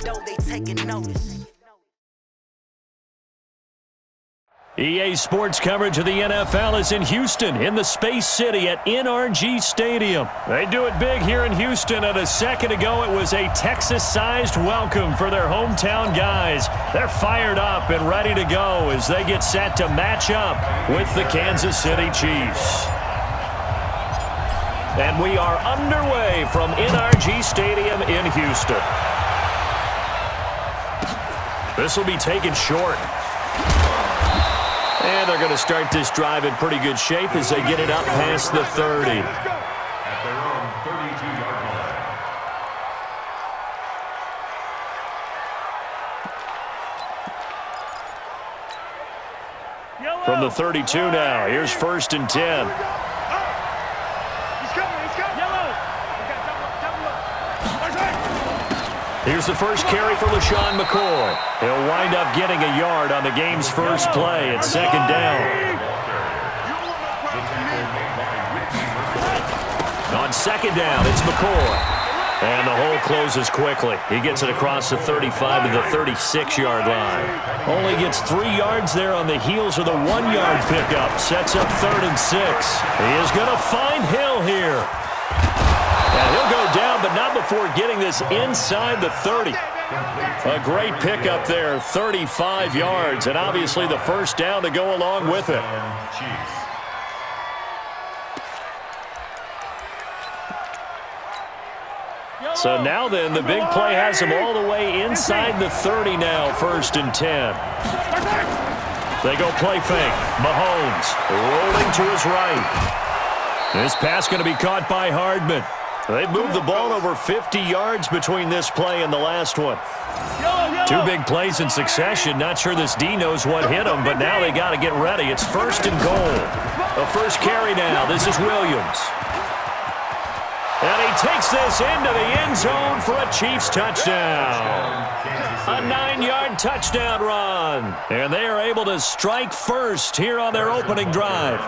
though they taking notice. EA Sports coverage of the NFL is in Houston, in the Space City at NRG Stadium. They do it big here in Houston, and a second ago it was a Texas-sized welcome for their hometown guys. They're fired up and ready to go as they get set to match up with the Kansas City Chiefs. And we are underway from NRG Stadium in Houston. This will be taken short. And they're going to start this drive in pretty good shape as they get it up past the 30. At their own 32-yard line. From the 32 now, here's 1st and 10. Here's the first carry for LaShawn McCoy. He'll wind up getting a yard on the game's first play at 2nd down. On 2nd down, it's McCoy. And the hole closes quickly. He gets it across the 35 to the 36-yard line. Only gets 3 yards there on the heels of the 1-yard pickup. Sets up 3rd and 6. He is going to find Hill here. And he'll go down, but not before getting this inside the 30. A great pickup there, 35 yards, and obviously the first down to go along with it. So now then, the big play has him all the way inside the 30 now, 1st and 10. They go play fake. Mahomes rolling to his right. This pass going to be caught by Hardman. They've moved the ball over 50 yards between this play and the last one. 2 big plays in succession. Not sure this D knows what hit him, but now they got to get ready. It's 1st and goal. The first carry now. This is Williams. And he takes this into the end zone for a Chiefs touchdown. A 9-yard touchdown run. And they are able to strike first here on their opening drive.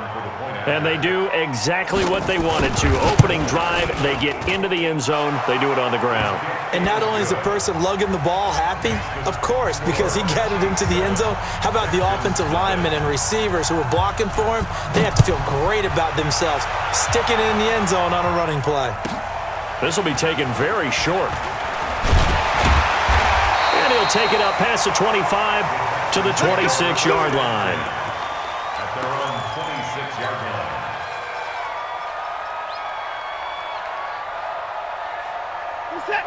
And they do exactly what they wanted to. Opening drive, they get into the end zone. They do it on the ground. And not only is the person lugging the ball happy, of course, because he got it into the end zone. How about the offensive linemen and receivers who are blocking for him? They have to feel great about themselves, sticking it in the end zone on a running play. This will be taken very short. And he'll take it up past the 25 to the 26-yard line. At their own 26-yard line.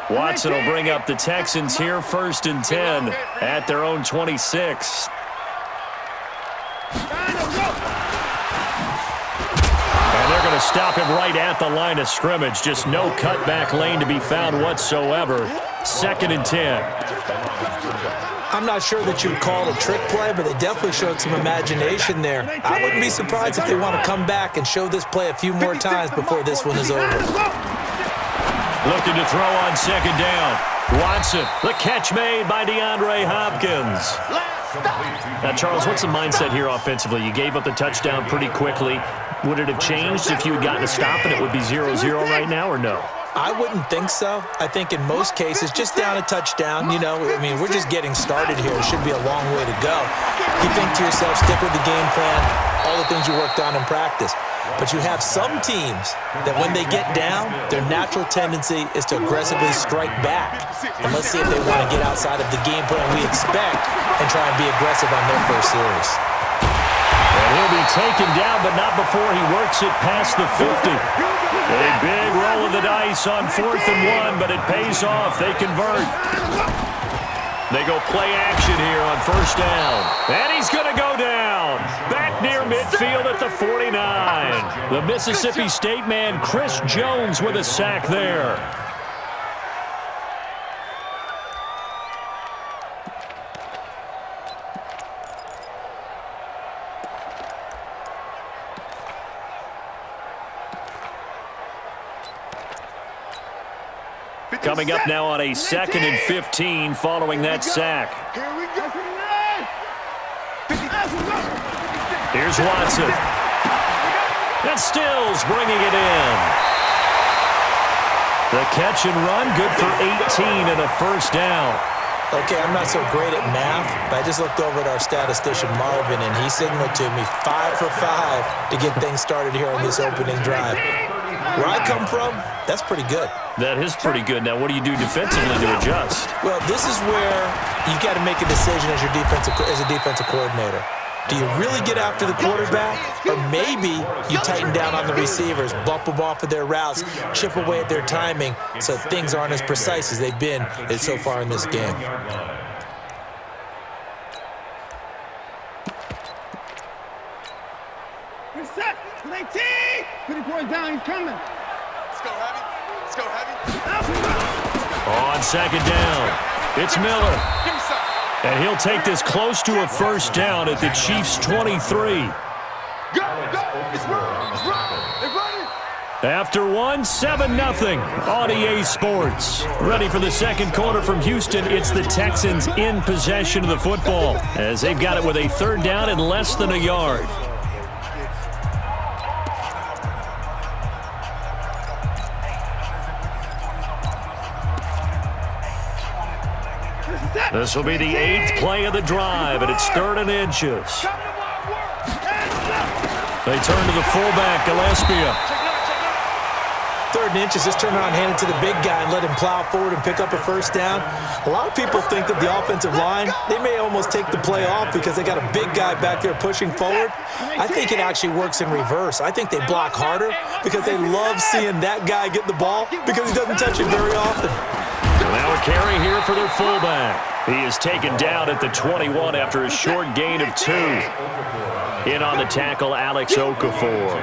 Watson will bring up the Texans here, 1st and 10 at their own 26. And they're going to stop him right at the line of scrimmage. Just no cutback lane to be found whatsoever. 2nd and 10. I'm not sure that you'd call it a trick play, but they definitely showed some imagination there. I wouldn't be surprised if they want to come back and show this play a few more times before this one is over. Looking to throw on 2nd down. Watson, the catch made by DeAndre Hopkins. Now, Charles, what's the mindset here offensively? You gave up the touchdown pretty quickly. Would it have changed if you had gotten a stop and it would be 0-0 right now, or no? I wouldn't think so. I think in most cases, just down a touchdown, you know, I mean, we're just getting started here. It should be a long way to go. You think to yourself, stick with the game plan, all the things you worked on in practice. But you have some teams that when they get down, their natural tendency is to aggressively strike back. And let's see if they want to get outside of the game plan we expect and try and be aggressive on their first series. And he'll be taken down, but not before he works it past the 50. A big roll of the dice on 4th and 1, but it pays off. They convert. They go play action here on 1st down. And he's going to go down. Back near midfield at the 49. The Mississippi State man, Chris Jones, with a sack there. Coming up now on a 2nd and 15 following that sack. Here's Watson. And Stills bringing it in. The catch and run, good for 18 and a 1st down. Okay, I'm not so great at math, but I just looked over at our statistician, Marvin, and he signaled to me 5 for 5 to get things started here on this opening drive. Where I come from, that's pretty good. That is pretty good. Now, what do you do defensively to adjust? Well, this is where you got to make a decision as a defensive coordinator. Do you really get after the quarterback, or maybe you tighten down on the receivers, bump them off of their routes, chip away at their timing so things aren't as precise as they've been so far in this game? Reset. Play T. Put it going down. He's coming. Let's go, Heavy. Let's go, Heavy. On second down, it's Miller. And he'll take this close to a first down at the Chiefs' 23. Go, go. It's run. They're running. After one, 7-0 on EA Sports. Ready for the second quarter from Houston. It's the Texans in possession of the football as they've got it with a third down and less than a yard. This will be the 8th play of the drive, and it's 3rd and inches. They turn to the fullback, Gillespie. 3rd and inches, just turn around, hand it to the big guy, and let him plow forward and pick up a first down. A lot of people think that the offensive line, they may almost take the play off because they got a big guy back there pushing forward. I think it actually works in reverse. I think they block harder because they love seeing that guy get the ball because he doesn't touch it very often. Now a carry here for their fullback. He is taken down at the 21 after a short gain of 2. In on the tackle, Alex Okafor.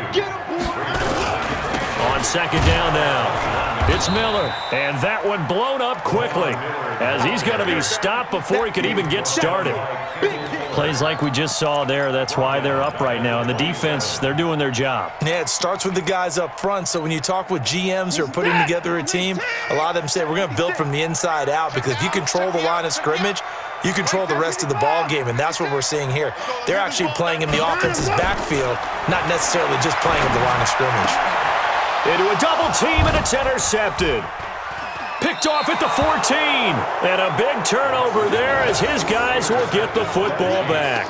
On second down now, it's Miller. And that one blown up quickly as he's going to be stopped before he could even get started. Plays like we just saw there. That's why they're up right now. And the defense, they're doing their job. Yeah, it starts with the guys up front. So when you talk with GMs who are putting together a team, a lot of them say we're going to build from the inside out because if you control the line of scrimmage, you control the rest of the ball game, and that's what we're seeing here. They're actually playing in the offense's backfield, not necessarily just playing at the line of scrimmage. Into a double team, and it's intercepted. Picked off at the 14. And a big turnover there as his guys will get the football back.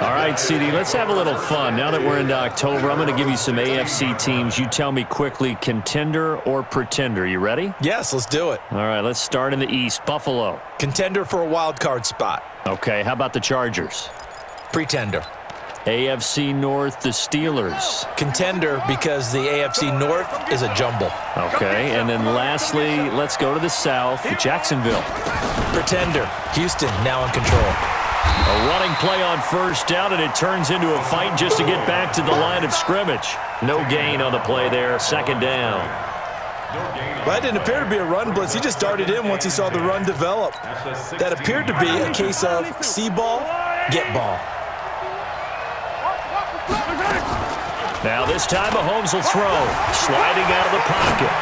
All right, CD, let's have a little fun. Now that we're into October, I'm going to give you some AFC teams. You tell me quickly, contender or pretender. You ready? Yes, let's do it. All right, let's start in the East. Buffalo. Contender for a wild card spot. Okay, how about the Chargers? Pretender. AFC North, the Steelers. Contender because the AFC North is a jumble. Okay, and then lastly, let's go to the South, Jacksonville. Pretender. Houston now in control. A running play on first down, and it turns into a fight just to get back to the line of scrimmage. No gain on the play there, second down. Well, that didn't appear to be a run blitz. He just darted in once he saw the run develop. That appeared to be a case of see ball, get ball. Now this time Mahomes will throw, sliding out of the pocket.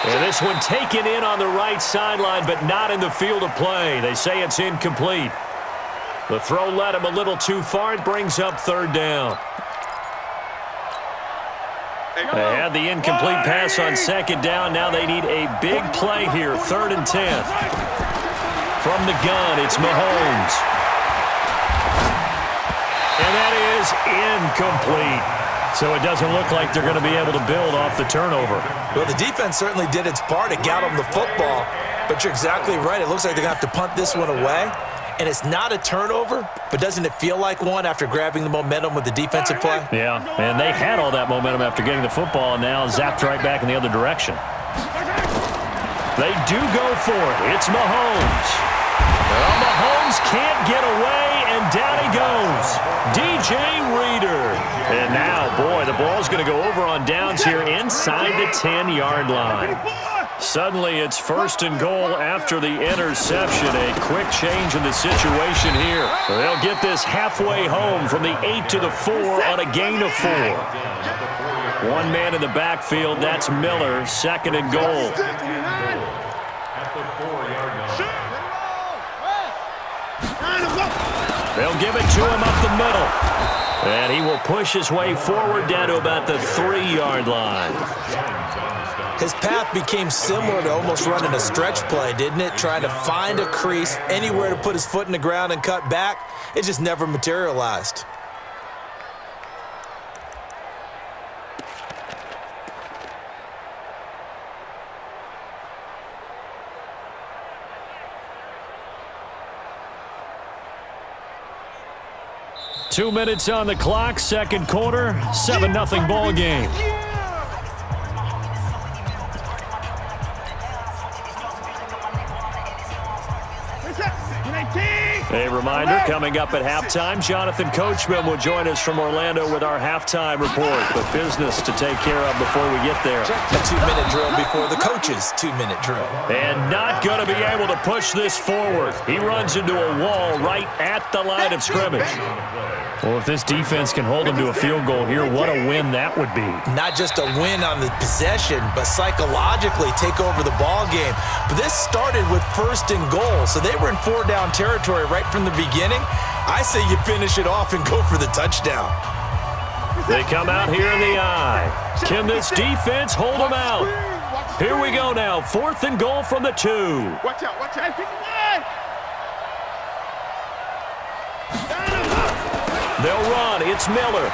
And this one taken in on the right sideline, but not in the field of play. They say it's incomplete. The throw led him a little too far. It brings up third down. They had the incomplete pass on second down. Now they need a big play here, 3rd and 10. From the gun, it's Mahomes. And that is incomplete. So it doesn't look like they're going to be able to build off the turnover. Well, the defense certainly did its part. It got them the football. But you're exactly right. It looks like they're going to have to punt this one away. And it's not a turnover, but doesn't it feel like one after grabbing the momentum with the defensive play? Yeah, and they had all that momentum after getting the football and now zapped right back in the other direction. They do go for it. It's Mahomes. Well, Mahomes can't get away, and down he goes. DJ Reader. And now, boy, the ball's going to go over on downs here inside the 10-yard line. Suddenly, it's 1st and goal after the interception. A quick change in the situation here. They'll get this halfway home from the 8 to the 4 on a gain of 4. One man in the backfield, that's Miller, 2nd and goal. They'll give it to him up the middle. And he will push his way forward down to about the 3-yard line. His path became similar to almost running a stretch play, didn't it? Trying to find a crease, anywhere to put his foot in the ground and cut back. It just never materialized. Two minutes on the clock, second quarter, 7-0 ball game. A reminder, coming up at halftime, Jonathan Coachman will join us from Orlando with our halftime report. But business to take care of before we get there. A 2-minute drill before the coach's 2-minute drill. And not going to be able to push this forward. He runs into a wall right at the line of scrimmage. Well, if this defense can hold him to a field goal here, what a win that would be. Not just a win on the possession, but psychologically take over the ball game. But this started with 1st and goal, so they were in 4-down territory right from the beginning. I say you finish it off and go for the touchdown. They come out here in the eye. Can this defense hold them out? Here we go now, 4th and goal from the 2. Watch out, watch out. They'll run. It's Miller.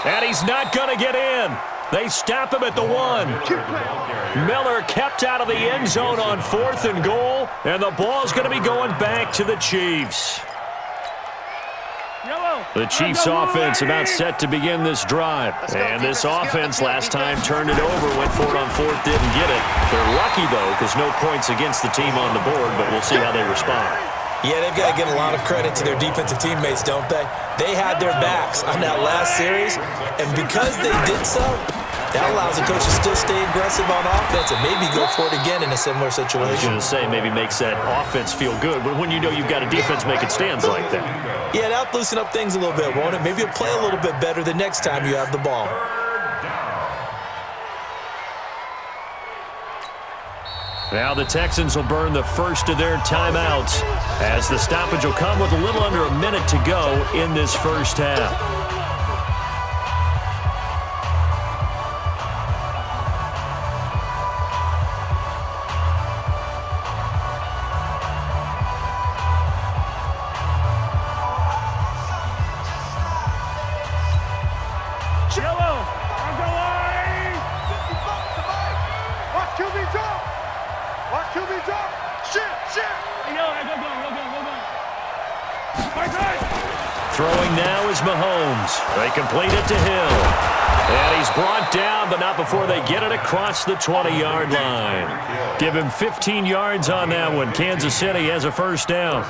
And he's not going to get in. They stop him at the 1. Miller kept out of the end zone on 4th and goal, and the ball's going to be going back to the Chiefs. The Chiefs offense about set to begin this drive. And this offense last time turned it over, went for it on 4th, didn't get it. They're lucky, though, because no points against the team on the board, but we'll see how they respond. Yeah, they've got to give a lot of credit to their defensive teammates, don't they? They had their backs on that last series, and because they did so, that allows the coach to still stay aggressive on offense and maybe go for it again in a similar situation. I was going to say maybe makes that offense feel good, but when you know you've got a defense making stands like that. Yeah, that'll loosen up things a little bit, won't it? Maybe you'll play a little bit better the next time you have the ball. Now the Texans will burn the first of their timeouts as the stoppage will come with a little under a minute to go in this first half. Throwing now is Mahomes. They complete it to Hill. And he's brought down, but not before they get it across the 20-yard line. Give him 15 yards on that one. Kansas City has a first down.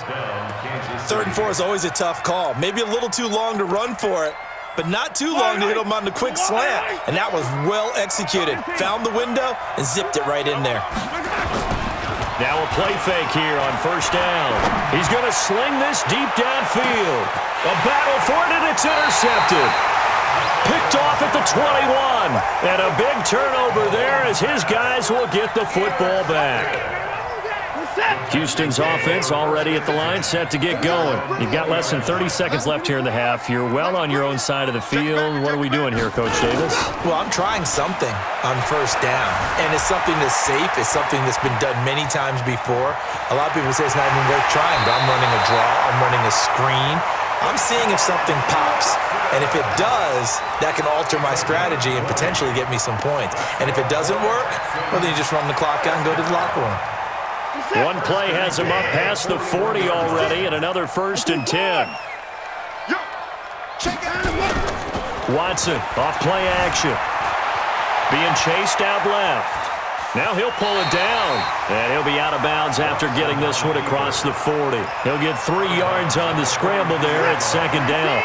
3rd and 4 is always a tough call. Maybe a little too long to run for it, but not too long to hit him on the quick slant. And that was well executed. Found the window and zipped it right in there. Now a play fake here on first down. He's going to sling this deep downfield. A battle for it, and it's intercepted. Picked off at the 21. And a big turnover there as his guys will get the football back. Houston's offense already at the line, set to get going. You've got less than 30 seconds left here in the half. You're well on your own side of the field. What are we doing here, Coach Davis? Well, I'm trying something on first down, and it's something that's safe. It's something that's been done many times before. A lot of people say it's not even worth trying, but I'm running a draw. I'm running a screen. I'm seeing if something pops, and if it does, that can alter my strategy and potentially get me some points. And if it doesn't work, well, then you just run the clock out and go to the locker room. One play has him up past the 40 already, and another 1st and 10. Watson off play action. Being chased out left. Now he'll pull it down, and he'll be out of bounds after getting this one across the 40. He'll get 3 yards on the scramble there at 2nd down.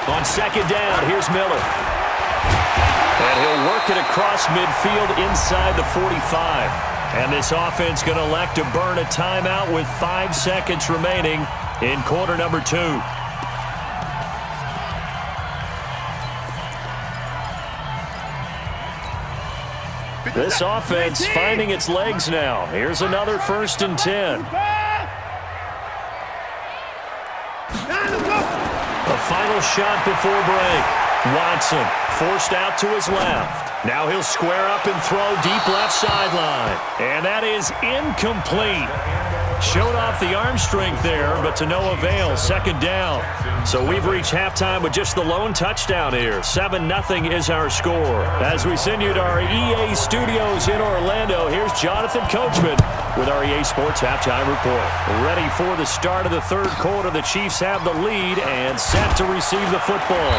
On 2nd down, here's Miller. And he'll work it across midfield inside the 45. And this offense going to elect to burn a timeout with 5 seconds remaining in quarter number 2. This offense finding its legs now. Here's another 1st and 10. shot before break. Watson forced out to his left. Now he'll square up and throw deep left sideline. And that is incomplete. Showed off the arm strength there, but to no avail. Second down. So we've reached halftime with just the lone touchdown here. 7-0 is our score. As we send you to our EA studios in Orlando, here's Jonathan Coachman with our EA Sports Halftime Report. Ready for the start of the third quarter. The Chiefs have the lead and set to receive the football.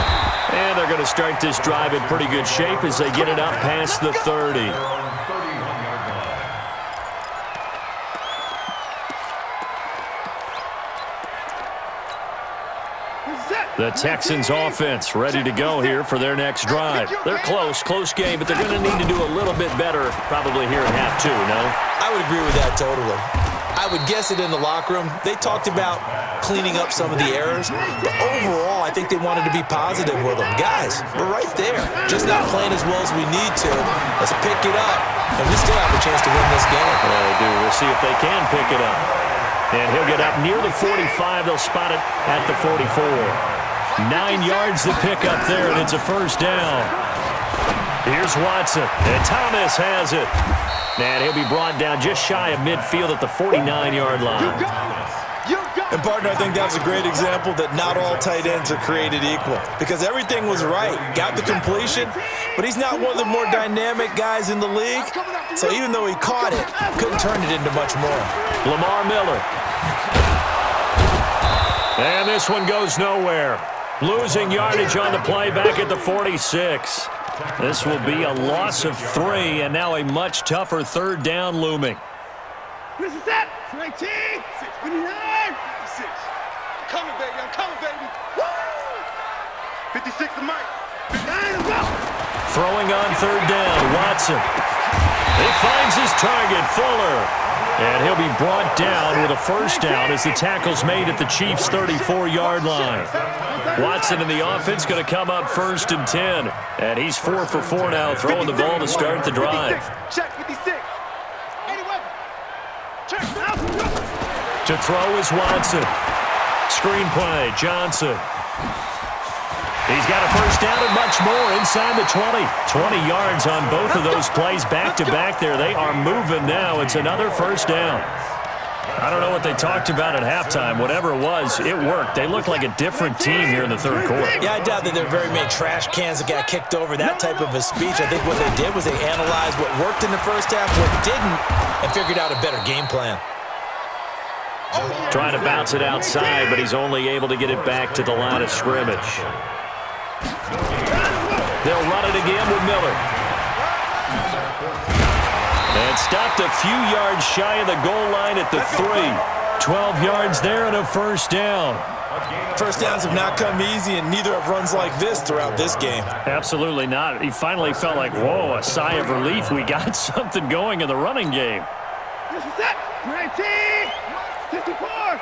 And they're going to start this drive in pretty good shape as they get it up past the 30. The Texans offense ready to go here for their next drive. They're close game, but they're going to need to do a little bit better probably here in half two, no? I would agree with that totally. I would guess it in the locker room. They talked about cleaning up some of the errors, but overall, I think they wanted to be positive with them. Guys, we're right there. Just not playing as well as we need to. Let's pick it up, and we still have a chance to win this game. Well, they do. We'll see if they can pick it up. And he'll get up near the 45. They'll spot it at the 44. 9 yards to pick up there, and it's a first down. Here's Watson, and Thomas has it. And he'll be brought down just shy of midfield at the 49-yard line. And, partner, I think that's a great example that not all tight ends are created equal because everything was right. Got the completion, but he's not one of the more dynamic guys in the league. So even though he caught it, couldn't turn it into much more. Lamar Miller. And this one goes nowhere. Losing yardage on the play back at the 46. This will be a loss of 3, and now a much tougher third down looming. This is it. 19, 59, 56. Coming, baby. I'm coming, baby. Woo! 56 to Mike. 59 to go. Throwing on third down, Watson. He finds his target, Fuller. And he'll be brought down with a first down as the tackle's made at the Chiefs' 34-yard line. Watson in the offense going to come up first and 10. And he's 4 for 4 now, throwing the ball to start the drive. Check 56. Any weapon. Check. To throw is Watson. Screen play, Johnson. He's got a first down and much more inside the 20. 20 yards on both of those plays back-to-back there. They are moving now. It's another first down. I don't know what they talked about at halftime. Whatever it was, it worked. They look like a different team here in the third quarter. Yeah, I doubt that there are very many trash cans that got kicked over, that type of a speech. I think what they did was they analyzed what worked in the first half, what didn't, and figured out a better game plan. Trying to bounce it outside, but he's only able to get it back to the line of scrimmage. They'll run it again with Miller. And stopped a few yards shy of the goal line at the 3. 12 yards there and a first down. First downs have not come easy, and neither have runs like this throughout this game. Absolutely not. He finally felt like, whoa, a sigh of relief. We got something going in the running game. This is it. 19, 64.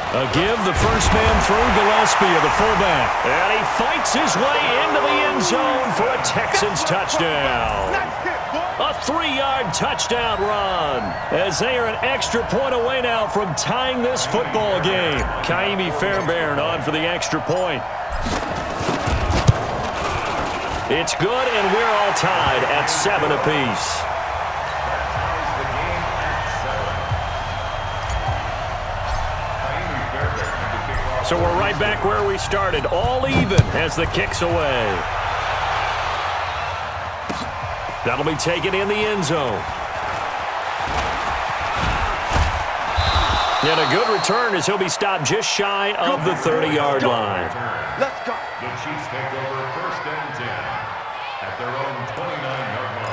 A give, the first man through, Gillespie of the fullback. And he fights his way into the end zone for a Texans touchdown. A 3-yard touchdown run as they are an extra point away now from tying this football game. Kaimi Fairbairn on for the extra point. It's good, and we're all tied at 7 apiece. So we're right back where we started, all even as the kick's away. That'll be taken in the end zone. And a good return as he'll be stopped just shy of the 30-yard line. Let's go. The Chiefs take over first and 10 at their own 29-yard line.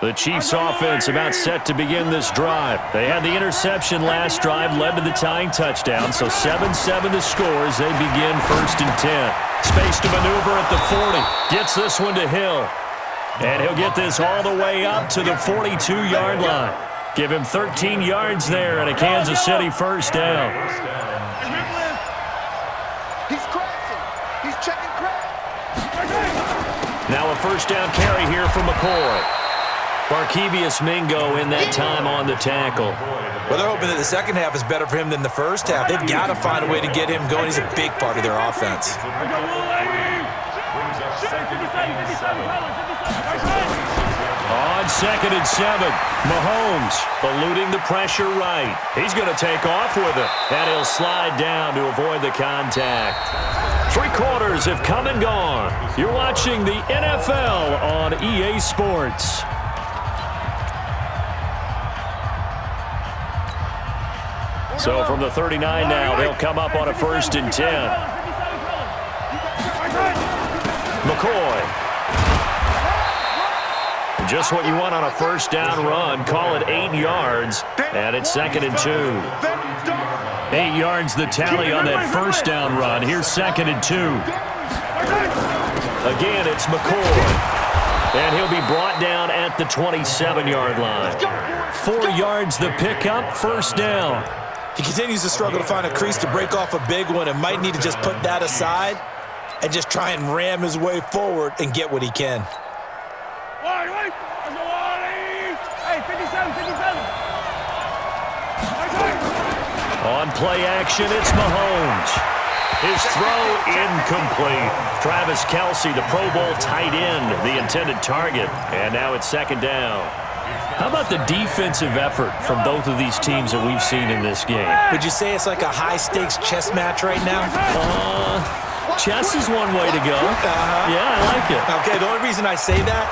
The Chiefs offense about set to begin this drive. They had the interception last drive, led to the tying touchdown, so 7-7 to score as they begin first and 10. Space to maneuver at the 40. Gets this one to Hill. And he'll get this all the way up to the 42-yard line. Give him 13 yards there and a Kansas City first down. He's crashing. He's checking crash. Now a first down carry here for McCoy. Barkevious Mingo in that time on the tackle. Well, they're hoping that the second half is better for him than the first half. They've got to find a way to get him going. He's a big part of their offense. On 2nd and 7, Mahomes eluding the pressure right. He's going to take off with it, and he'll slide down to avoid the contact. 3 quarters have come and gone. You're watching the NFL on EA Sports. So from the 39 now, they'll come up on a 1st and 10. McCoy. Just what you want on a 1st down run. Call it 8 yards, and it's 2nd and 2. 8 yards the tally on that 1st down run. Here's 2nd and 2. Again, it's McCoy. And he'll be brought down at the 27-yard line. 4 yards the pickup, 1st down. He continues to struggle to find a crease to break off a big one and might need to just put that aside and just try and ram his way forward and get what he can. On play action, it's Mahomes. His throw incomplete. Travis Kelce, the Pro Bowl tight end, the intended target. And now it's 2nd down. How about the defensive effort from both of these teams that we've seen in this game? Would you say it's like a high-stakes chess match right now? Chess is one way to go. Yeah, I like it. Okay, the only reason I say that,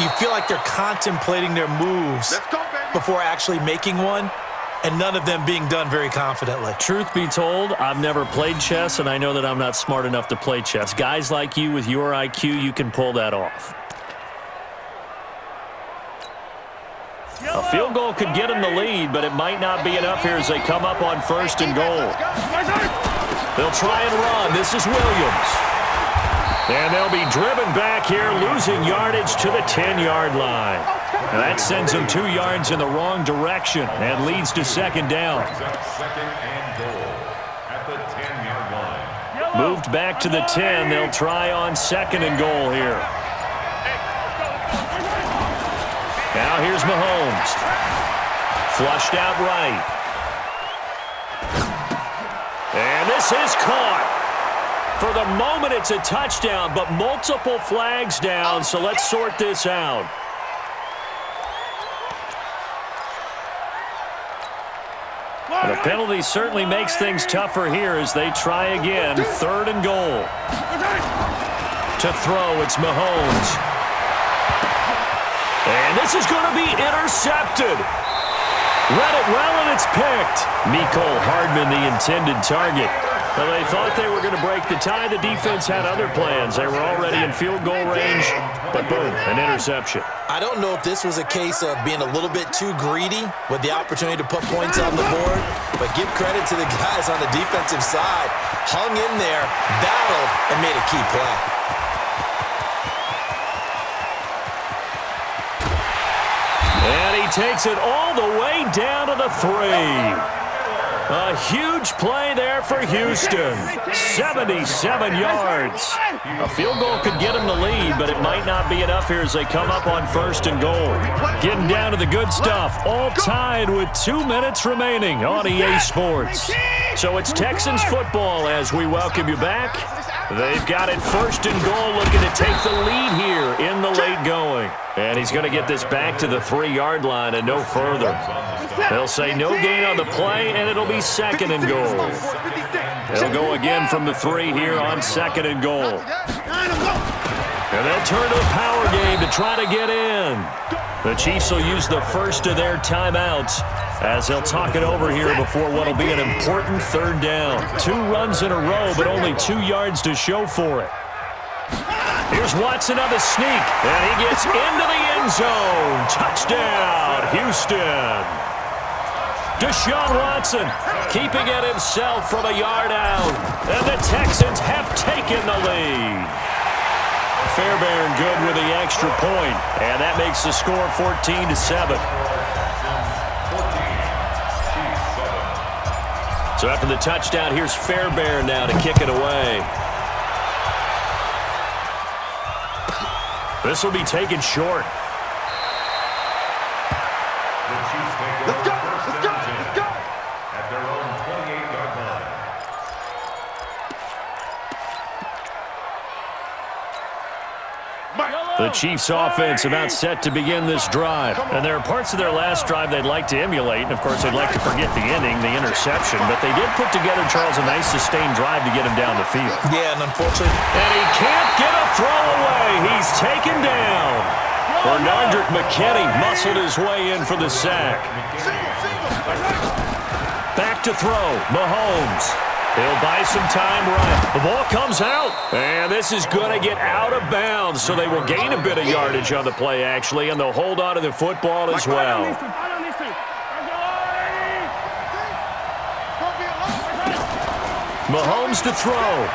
you feel like they're contemplating their moves before actually making one, and none of them being done very confidently. Truth be told, I've never played chess, and I know that I'm not smart enough to play chess. Guys like you with your IQ, you can pull that off. A field goal could get them the lead, but it might not be enough here as they come up on 1st and goal. They'll try and run. This is Williams. And they'll be driven back here, losing yardage to the 10-yard line. And that sends them 2 yards in the wrong direction and leads to 2nd down. 2nd and goal at the 10-yard line. Moved back to the 10. They'll try on 2nd and goal here. Now here's Mahomes. Flushed out right. And this is caught. For the moment, it's a touchdown, but multiple flags down, so let's sort this out. The penalty certainly makes things tougher here as they try again. 3rd and goal. To throw, it's Mahomes. And this is going to be intercepted. Read it well, and it's picked. Mecole Hardman, the intended target. Well, they thought they were going to break the tie. The defense had other plans. They were already in field goal range, but boom, an interception. I don't know if this was a case of being a little bit too greedy with the opportunity to put points on the board, but give credit to the guys on the defensive side. Hung in there, battled, and made a key play. And he takes it all the way down to the 3. A huge play there for Houston. 77 yards. A field goal could get them the lead, but it might not be enough here as they come up on 1st and goal. Getting down to the good stuff. All tied with 2 minutes remaining on EA Sports. So it's Texans football as we welcome you back. They've got it 1st and goal, looking to take the lead here in the late going. And he's going to get this back to the 3-yard line and no further. They'll say no gain on the play, and it'll be 2nd and goal. They'll go again from the 3 here on 2nd and goal. And they'll turn to the power game to try to get in. The Chiefs will use the first of their timeouts as they'll talk it over here before what will be an important 3rd down. 2 runs in a row, but only 2 yards to show for it. Here's Watson on the sneak, and he gets into the end zone. Touchdown, Houston. Deshaun Watson keeping it himself from a yard out, and the Texans have taken the lead. Fairbairn good with the extra point, and that makes the score 14-7. So after the touchdown, here's Fairbairn now to kick it away. This will be taken short. The Chiefs offense about set to begin this drive. And there are parts of their last drive they'd like to emulate. And, of course, they'd like to forget the ending, the interception. But they did put together, Charles, a nice sustained drive to get him down the field. Yeah, and unfortunately. And he can't get a throw away. He's taken down. Bernardrick McKinney muscled his way in for the sack. Back to throw. Mahomes. He'll buy some time right. The ball comes out. And this is going to get out of bounds, so they will gain a bit of yardage on the play, actually, and they'll hold on to the football as well. Mahomes to throw.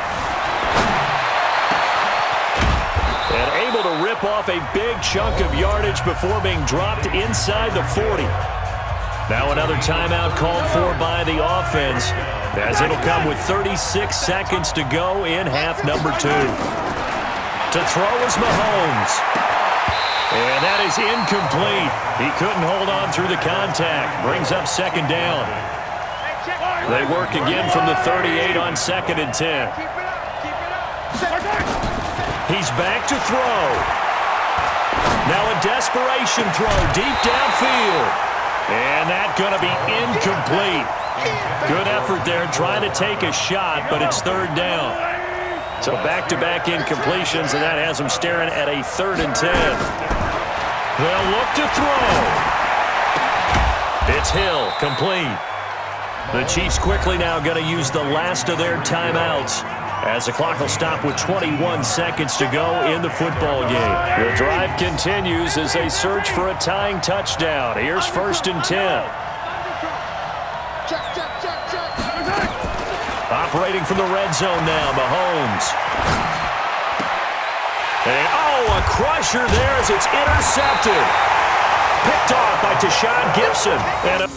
And able to rip off a big chunk of yardage before being dropped inside the 40. Now another timeout called for by the offense, as it'll come with 36 seconds to go in half number 2. To throw is Mahomes. And that is incomplete. He couldn't hold on through the contact. Brings up second down. They work again from the 38 on 2nd and 10. He's back to throw. Now a desperation throw deep downfield. And that's going to be incomplete. Good effort there trying to take a shot, but it's 3rd down. So back-to-back incompletions, and that has them staring at a 3rd and 10. They'll look to throw. It's Hill, complete. The Chiefs quickly now going to use the last of their timeouts, as the clock will stop with 21 seconds to go in the football game. The drive continues as they search for a tying touchdown. Here's 1st and 10. Operating from the red zone now, Mahomes. And, a crusher there as it's intercepted. Picked off by Tashawn Gibson. And